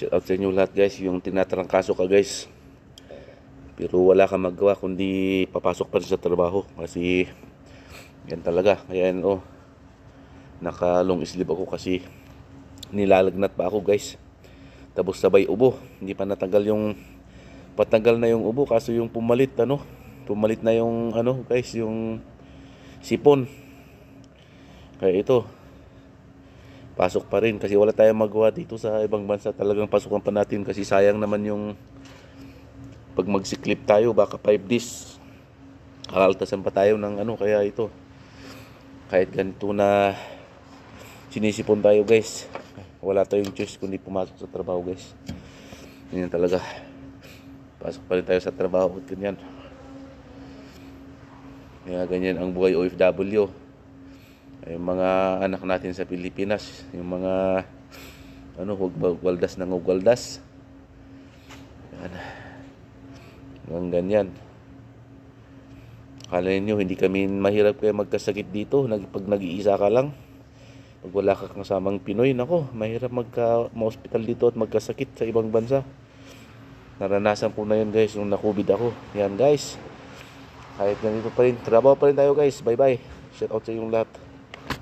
Shout out sa inyo lahat guys, yung tinatrangkaso ka guys. Pero wala kang magawa kundi papasok pa rin sa trabaho. Kasi yan talaga. Ayan oh, naka long sleeve ako kasi nilalagnat pa ako guys. Tapos sabay ubo. Hindi pa natanggal yung, patanggal na yung ubo kaso yung pumalit pumalit na yung guys, yung sipon. Kaya ito, pasok pa rin kasi wala tayong magawa dito sa ibang bansa. Talagang pasukan pa natin kasi sayang naman yung pag magsiklip tayo baka 5 days kakaltasan pa tayo ng kaya ito, kahit ganito na sinisipon tayo guys, wala tayong choice kundi pumasok sa trabaho guys. Ganyan talaga, pasok pa rin tayo sa trabaho at ganyan. Kaya ganyan ang buhay OFW. Yung mga anak natin sa Pilipinas, yung mga waldas ng waldas. Yan. Yung ganyan. Akala niyo hindi kami mahirap kaya magkasakit dito pag nag-iisa ka lang. Pag wala ka kasamang Pinoy, nako, mahirap ma-hospital dito at magkasakit sa ibang bansa. Naranasan ko na yun guys nung na-COVID ako. Yan guys. Kahit ganito pa rin, trabaho pa rin tayo guys. Bye bye. Shout out sa inyong lahat.